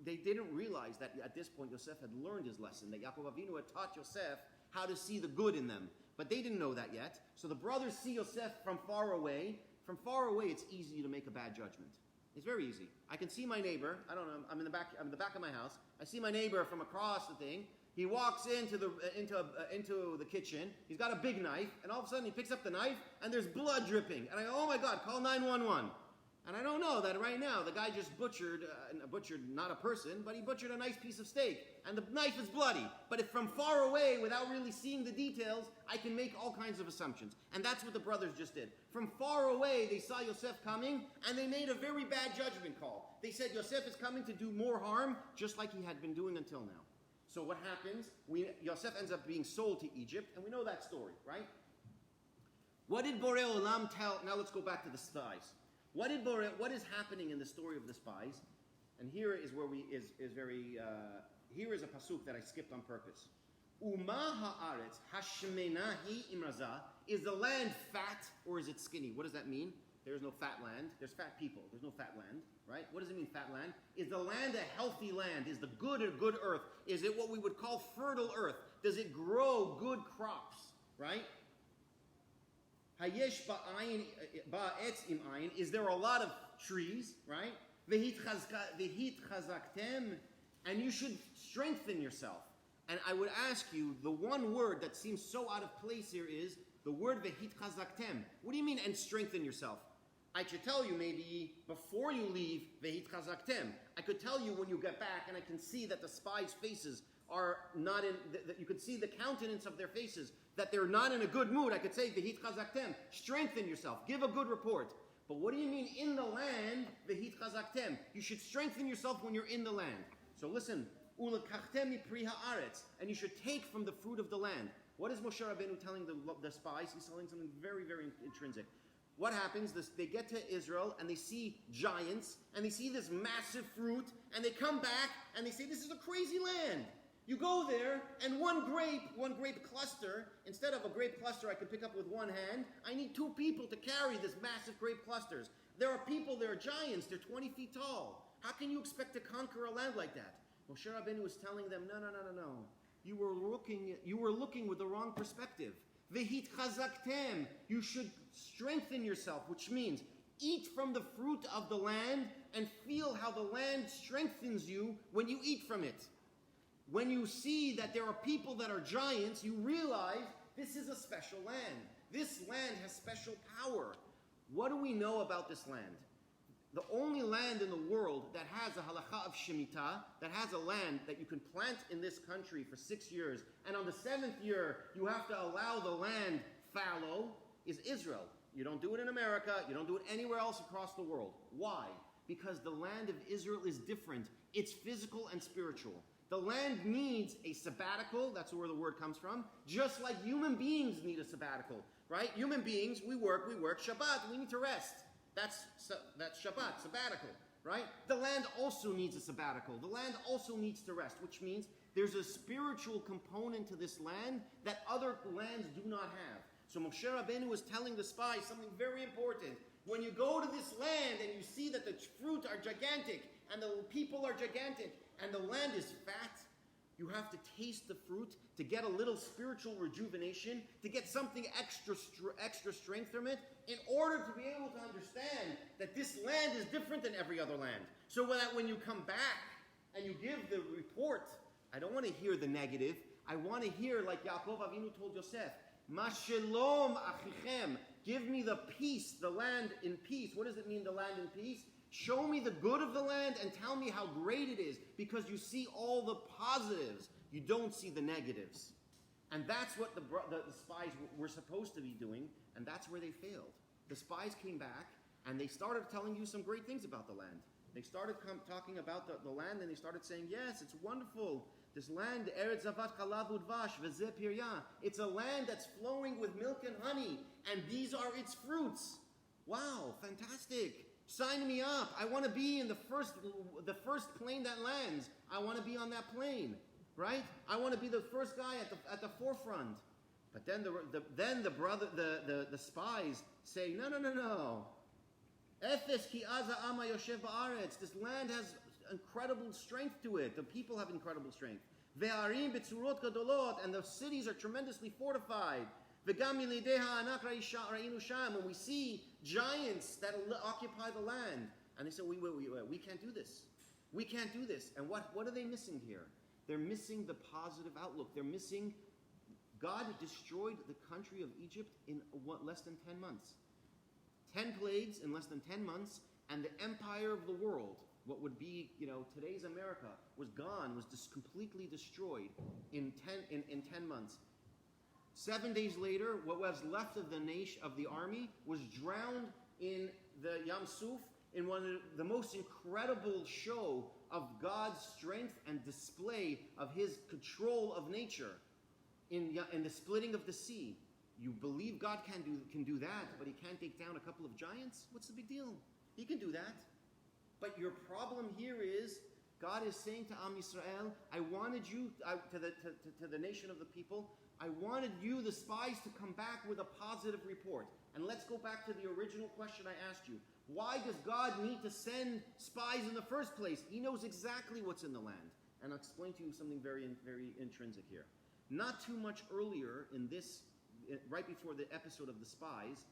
They didn't realize that at this point Yosef had learned his lesson, that Yaakov Avinu had taught Yosef how to see the good in them. But they didn't know that yet. So the brothers see Yosef from far away. From far away, it's easy to make a bad judgment. It's very easy. I can see my neighbor. I don't know. I'm in the back of my house. I see my neighbor from across the thing. He walks into the kitchen. He's got a big knife, and all of a sudden he picks up the knife, and there's blood dripping. And I go, oh my God, call 911. And I don't know that right now the guy just butchered not a person, but he butchered a nice piece of steak. And the knife is bloody. But if from far away, without really seeing the details, I can make all kinds of assumptions. And that's what the brothers just did. From far away, they saw Yosef coming, and they made a very bad judgment call. They said Yosef is coming to do more harm, just like he had been doing until now. So what happens? Yosef ends up being sold to Egypt, and we know that story, right? What did Borei Olam tell? Now let's go back to the spies. What is happening in the story of the spies? And here is where here is a pasuk that I skipped on purpose. Uma haaretz hashmenahi imraza. Is the land fat or is it skinny? What does that mean? There's no fat land. There's fat people. There's no fat land, right? What does it mean, fat land? Is the land a healthy land? Is the good a good earth? Is it what we would call fertile earth? Does it grow good crops, right? Hayesh ba'etz im ayin. Is there a lot of trees, right? Vehit chazaktem, and you should strengthen yourself. And I would ask you, the one word that seems so out of place here is the word vehit chazaktem. What do you mean, and strengthen yourself? I should tell you maybe before you leave vehit chazaktem. I could tell you when you get back, and I can see that the spies' faces are not in. That you could see the countenance of their faces, that they're not in a good mood. I could say vehit chazaktem. Strengthen yourself. Give a good report. But what do you mean in the land vehit chazaktem? You should strengthen yourself when you're in the land. So listen. Ulekachtem mipri haaretz, and you should take from the fruit of the land. What is Moshe Rabbeinu telling the spies? He's telling something very, very intrinsic. What happens? They get to Israel and they see giants and they see this massive fruit and they come back and they say, this is a crazy land. You go there and one grape cluster, instead of a grape cluster I could pick up with one hand, I need two people to carry this massive grape clusters. There are people, there are giants, they're 20 feet tall. How can you expect to conquer a land like that? Moshe Rabbeinu was telling them, no. You were looking with the wrong perspective. Vehit chazaktem. You should strengthen yourself, which means eat from the fruit of the land and feel how the land strengthens you when you eat from it. When you see that there are people that are giants, you realize this is a special land. This land has special power. What do we know about this land? The only land in the world that has a halakha of shemitah, that has a land that you can plant in this country for 6 years, and on the 7th year you have to allow the land fallow, is Israel. You don't do it in America, you don't do it anywhere else across the world. Why? Because the land of Israel is different. It's physical and spiritual. The land needs a sabbatical, that's where the word comes from, just like human beings need a sabbatical, right? Human beings, we work, Shabbat, we need to rest. That's Shabbat, sabbatical, right? The land also needs a sabbatical. The land also needs to rest, which means there's a spiritual component to this land that other lands do not have. So Moshe Rabbeinu was telling the spies something very important. When you go to this land and you see that the fruit are gigantic and the people are gigantic and the land is fat, You have to taste the fruit to get a little spiritual rejuvenation, to get something extra strength from it, in order to be able to understand that this land is different than every other land. So that when you come back and you give the report, I don't want to hear the negative. I want to hear, like Yaakov Avinu told Yosef, Ma shalom achichem, give me the peace, the land in peace. What does it mean, the land in peace? Show me the good of the land and tell me how great it is, because you see all the positives. You don't see the negatives. And that's what the spies were supposed to be doing, and that's where they failed. The spies came back, and they started telling you some great things about the land. They started talking about the land, and they started saying, yes, it's wonderful. This land, Eretz Zavat Chalav Udvash V'zeh Pirya. It's a land that's flowing with milk and honey, and these are its fruits. Wow, fantastic. Sign me up. I want to be in the first plane that lands. I want to be on that plane, right? I want to be the first guy at the forefront. But then the spies say, no. Efes ki aza ama yoshev ba'aretz. This land has incredible strength to it. The people have incredible strength. Ve'arim betzurot gadolot, and the cities are tremendously fortified. When we see giants that occupy the land, and they say, we can't do this. We can't do this. And what are they missing here? They're missing the positive outlook. They're missing, God destroyed the country of Egypt in less than 10 months. 10 plagues in less than 10 months, and the empire of the world, what would be, today's America, was gone, was just completely destroyed in 10 months. 7 days later, what was left of the nation of the army was drowned in the Yam Suf in one of the most incredible show of God's strength and display of His control of nature in the splitting of the sea. You believe God can do that, but He can't take down a couple of giants? What's the big deal? He can do that. But your problem here is, God is saying to Am Yisrael, I wanted you, to the nation of the people, I wanted you, the spies, to come back with a positive report. And let's go back to the original question I asked you. Why does God need to send spies in the first place? He knows exactly what's in the land. And I'll explain to you something very, very intrinsic here. Not too much earlier in this, right before the episode of the spies,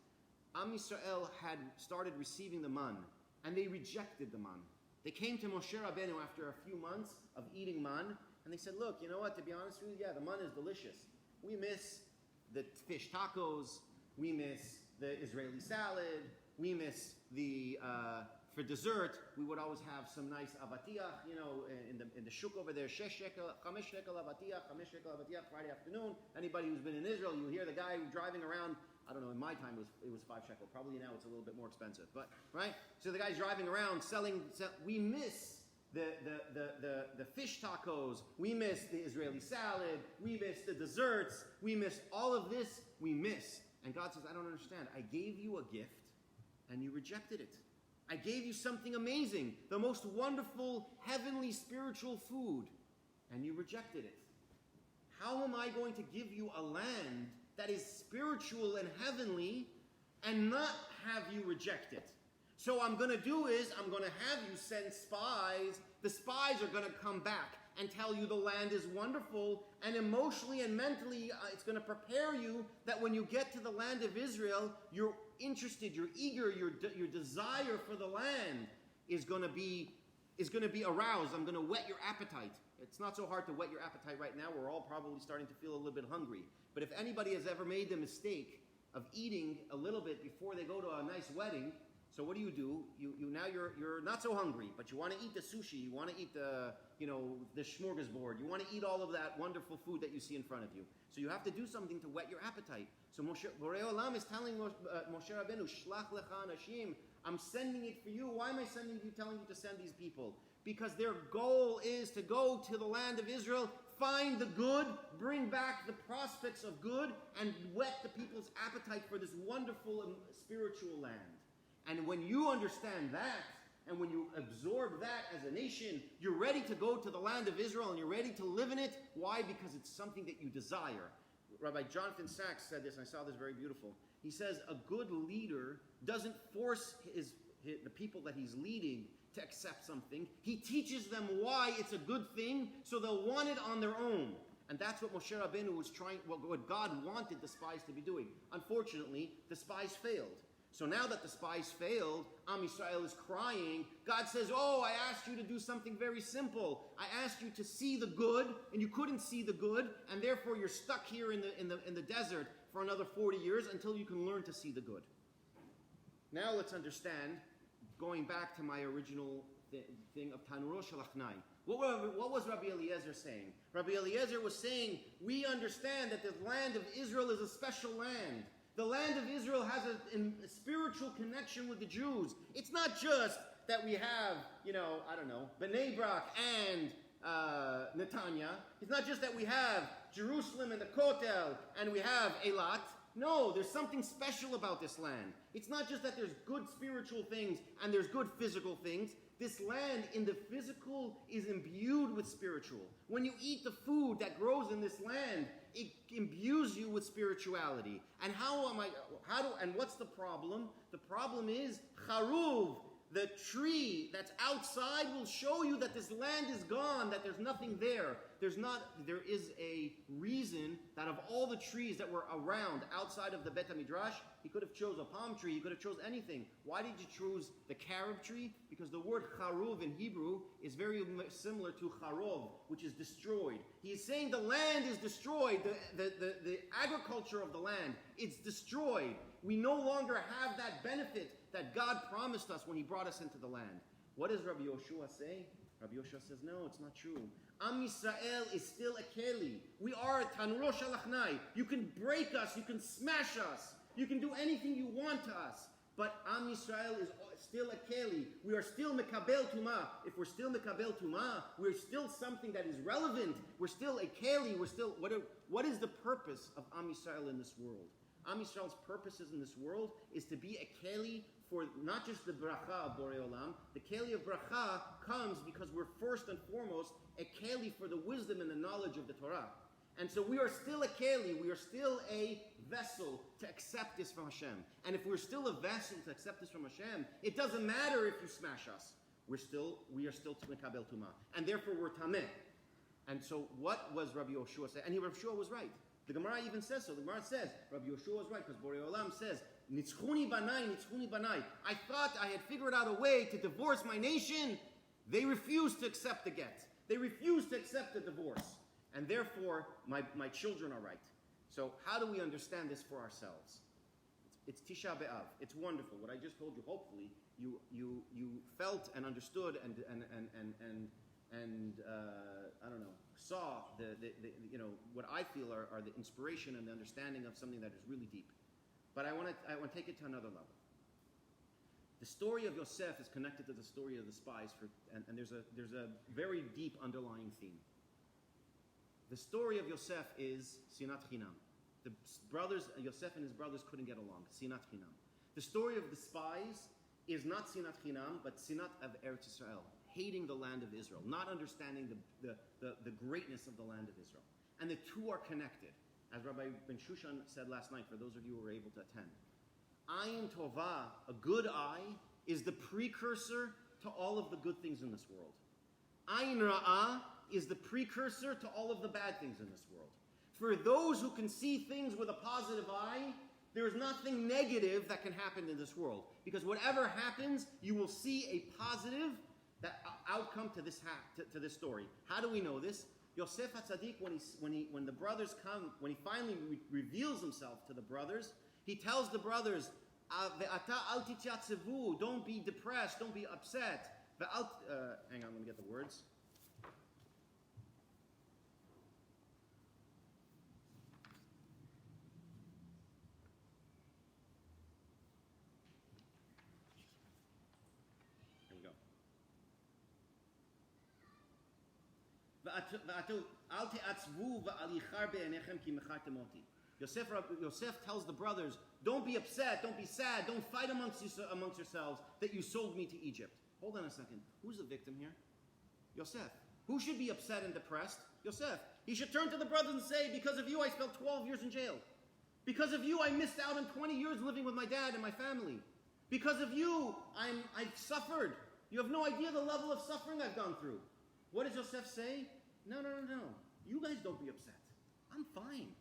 Am Yisrael had started receiving the man, and they rejected the man. They came to Moshe Rabbeinu after a few months of eating man, and they said, look, you know what, to be honest with you, the man is delicious. We miss the fish tacos, we miss the Israeli salad, we miss for dessert, we would always have some nice avatiach, in the shuk over there, 6 shekel, 5 shekel avatiach, 5 shekel avatiach, Friday afternoon. Anybody who's been in Israel, you hear the guy driving around. I don't know, in my time it was 5 shekel. Probably now it's a little bit more expensive. But, right? So the guy's driving around selling, we miss the fish tacos, we miss the Israeli salad, we miss the desserts, we miss all of this, we miss. And God says, I don't understand. I gave you a gift and you rejected it. I gave you something amazing, the most wonderful, heavenly, spiritual food, and you rejected it. How am I going to give you a land that is spiritual and heavenly and not have you reject it? So I'm going to do is, I'm going to have you send spies. The spies are going to come back and tell you the land is wonderful, and emotionally and mentally it's going to prepare you that when you get to the land of Israel, you're interested, you're eager, your desire for the land is going to be aroused. I'm going to whet your appetite. It's not so hard to whet your appetite right now. We're all probably starting to feel a little bit hungry. But if anybody has ever made the mistake of eating a little bit before they go to a nice wedding, so what do? Now you're not so hungry, but you want to eat the sushi, you want to eat the smorgasbord, you want to eat all of that wonderful food that you see in front of you. So you have to do something to whet your appetite. So Borei Olam is telling Moshe Rabbeinu, Shlach lecha anashim, I'm sending it for you. Why am I telling you to send these people? Because their goal is to go to the land of Israel, find the good, bring back the prospects of good, and whet the people's appetite for this wonderful and spiritual land. And when you understand that, and when you absorb that as a nation, you're ready to go to the land of Israel and you're ready to live in it. Why? Because it's something that you desire. Rabbi Jonathan Sachs said this, and I saw this very beautiful. He says a good leader doesn't force the people that he's leading to accept something. He teaches them why it's a good thing, so they'll want it on their own. And that's what Moshe Rabbeinu was trying, what God wanted the spies to be doing. Unfortunately, the spies failed. So now that the spies failed, Am Yisrael is crying. God says, oh, I asked you to do something very simple. I asked you to see the good, and you couldn't see the good, and therefore you're stuck here in the desert for another 40 years until you can learn to see the good. Now let's understand, going back to my original thing of Tanuro Shalachnai. What was Rabbi Eliezer saying? Rabbi Eliezer was saying, we understand that the land of Israel is a special land. The land of Israel has a spiritual connection with the Jews. It's not just that we have, Bnei Brak and Netanya. It's not just that we have Jerusalem and the Kotel and we have Eilat. No, there's something special about this land. It's not just that there's good spiritual things and there's good physical things. This land in the physical is imbued with spiritual. When you eat the food that grows in this land, it imbues you with spirituality. And and what's the problem? The problem is charuv, the tree that's outside will show you that this land is gone, that there's nothing there. There is a reason that of all the trees that were around outside of the Bet HaMidrash, he could have chose a palm tree, he could have chose anything. Why did you choose the carob tree? Because the word charuv in Hebrew is very similar to charov, which is destroyed. He is saying the land is destroyed, the agriculture of the land, it's destroyed. We no longer have that benefit that God promised us when he brought us into the land. What does Rabbi Yoshua say? Rabbi Yoshua says, no, it's not true. Am Yisrael is still a keli. We are Tanuro Shalachnai. You can break us, you can smash us, you can do anything you want to us. But Am Yisrael is still a keli. We are still Mekabel Tumah. If we're still Mekabel Tumah, we're still something that is relevant. We're still a keli. We're still, what is the purpose of Am Yisrael in this world? Am Yisrael's purposes in this world is to be a keli for not just the bracha of Borei Olam. The keli of bracha comes because we're first and foremost a keli for the wisdom and the knowledge of the Torah. And so we are still a keli, we are still a vessel to accept this from Hashem. And if we're still a vessel to accept this from Hashem, it doesn't matter if you smash us. We are still Mekabel Tumah. And therefore we're Tameh. And so what was Rabbi Yoshua saying? And Rabbi Yoshua was right. The Gemara even says so. The Gemara says, Rabbi Yoshua was right, because Borei Olam says, Nitzchuni banai, Nitzchuni banai. I thought I had figured out a way to divorce my nation. They refused to accept the get. They refused to accept the divorce. And therefore, my children are right. So how do we understand this for ourselves? It's Tishah Beav. It's wonderful. What I just told you, hopefully, you felt and understood and I don't know, saw what I feel are the inspiration and the understanding of something that is really deep. But I want to take it to another level. The story of Yosef is connected to the story of the spies, and there's a very deep underlying theme. The story of Yosef is Sinat Chinam. The brothers, Yosef and his brothers couldn't get along. Sinat Chinam. The story of the spies is not Sinat Chinam, but Sinat of Eretz Israel. Hating the land of Israel, not understanding the greatness of the land of Israel. And the two are connected. As Rabbi Ben Shushan said last night, for those of you who were able to attend. Ayin Tovah, a good eye, is the precursor to all of the good things in this world. Ayin Ra'ah is the precursor to all of the bad things in this world. For those who can see things with a positive eye, there is nothing negative that can happen in this world. Because whatever happens, you will see a positive outcome to this story. How do we know this? Yosef HaTzadik, when the brothers come, when he finally reveals himself to the brothers, he tells the brothers, don't be depressed, don't be upset. Hang on, let me get the words. Yosef tells the brothers, don't be upset, don't be sad, don't fight amongst yourselves that you sold me to Egypt. Hold on a second. Who's the victim here? Yosef. Who should be upset and depressed? Yosef. He should turn to the brothers and say, because of you I spent 12 years in jail. Because of you I missed out on 20 years living with my dad and my family. Because of you I've suffered. You have no idea the level of suffering I've gone through. What does Yosef say? No. You guys don't be upset. I'm fine.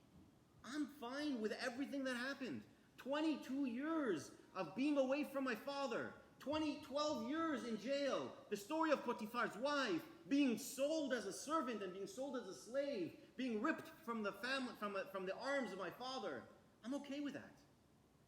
I'm fine with everything that happened. 22 years of being away from my father. 12 years in jail. The story of Potiphar's wife, being sold as a servant and being sold as a slave, being ripped from the family, from the arms of my father. I'm okay with that.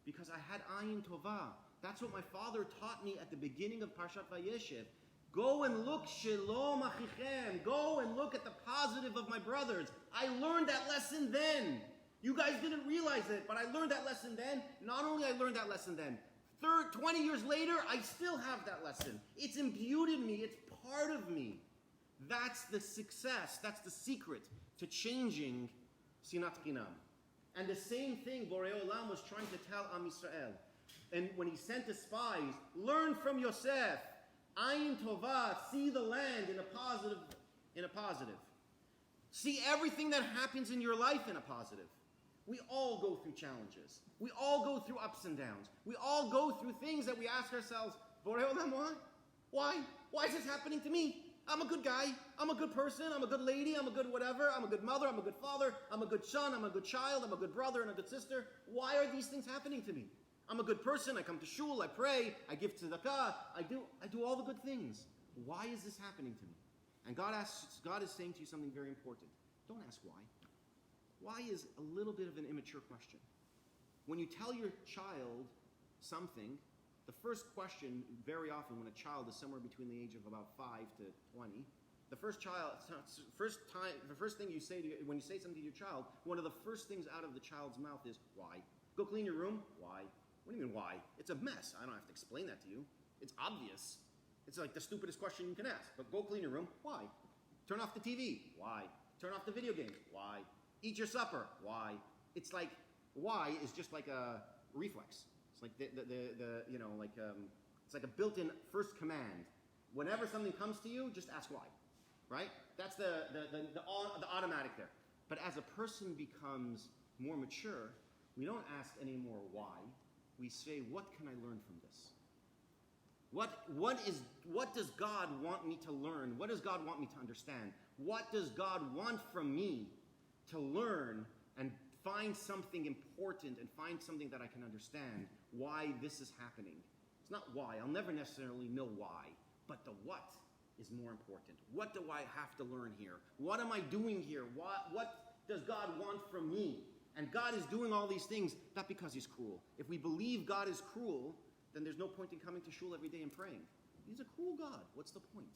Because I had ayin tovah. That's what my father taught me at the beginning of Parshat Vayeshev. Go and look, Shalom Achichem. Go and look at the positive of my brothers. I learned that lesson then. You guys didn't realize it, but I learned that lesson then. Not only I learned that lesson then, 20 years later, I still have that lesson. It's imbued in me. It's part of me. That's the success. That's the secret to changing Sinat Chinam. And the same thing Borei Olam was trying to tell Am Yisrael. And when he sent the spies, learn from Yosef. Ayin Tovah, see the land in a positive. See everything that happens in your life in a positive. We all go through challenges. We all go through ups and downs. We all go through things that we ask ourselves, Borei Olam, why? Why? Why is this happening to me? I'm a good guy. I'm a good person. I'm a good lady. I'm a good whatever. I'm a good mother. I'm a good father. I'm a good son. I'm a good child. I'm a good brother and a good sister. Why are these things happening to me? I'm a good person. I come to shul. I pray. I give tzedakah. I do all the good things. Why is this happening to me? And God is saying to you something very important. Don't ask why. Why is a little bit of an immature question. When you tell your child something, the first question, very often when a child is somewhere between the age of about 5 to 20, the first thing you say when you say something to your child, one of the first things out of the child's mouth is, why? Go clean your room? Why? What do you mean, why? It's a mess. I don't have to explain that to you. It's obvious. It's like the stupidest question you can ask. But go clean your room? Why? Turn off the TV? Why? Turn off the video games? Why? Eat your supper? Why? It's like, why is just like a reflex. It's like it's like a built-in first command. Whenever something comes to you, just ask why, right? That's the automatic there. But as a person becomes more mature, we don't ask anymore why. We say, what can I learn from this? What does God want me to learn? What does God want me to understand? What does God want from me to learn and find something important and find something that I can understand why this is happening? It's not why. I'll never necessarily know why, but the what is more important. What do I have to learn here? What am I doing here? What does God want from me? And God is doing all these things not because he's cruel. If we believe God is cruel, then there's no point in coming to shul every day and praying. He's a cruel God. What's the point?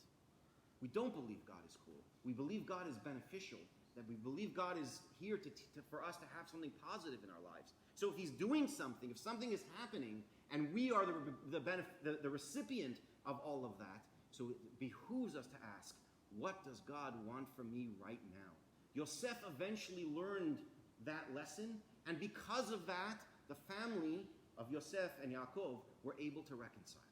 We don't believe God is cruel. We believe God is beneficial, that we believe God is here for us to have something positive in our lives. So if he's doing something, if something is happening, and we are the recipient of all of that, so it behooves us to ask, what does God want from me right now? Yosef eventually learned that lesson, and because of that, the family of Yosef and Yaakov were able to reconcile.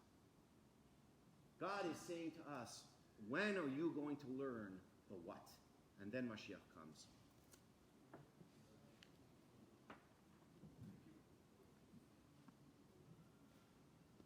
God is saying to us, when are you going to learn the what? And then Mashiach comes.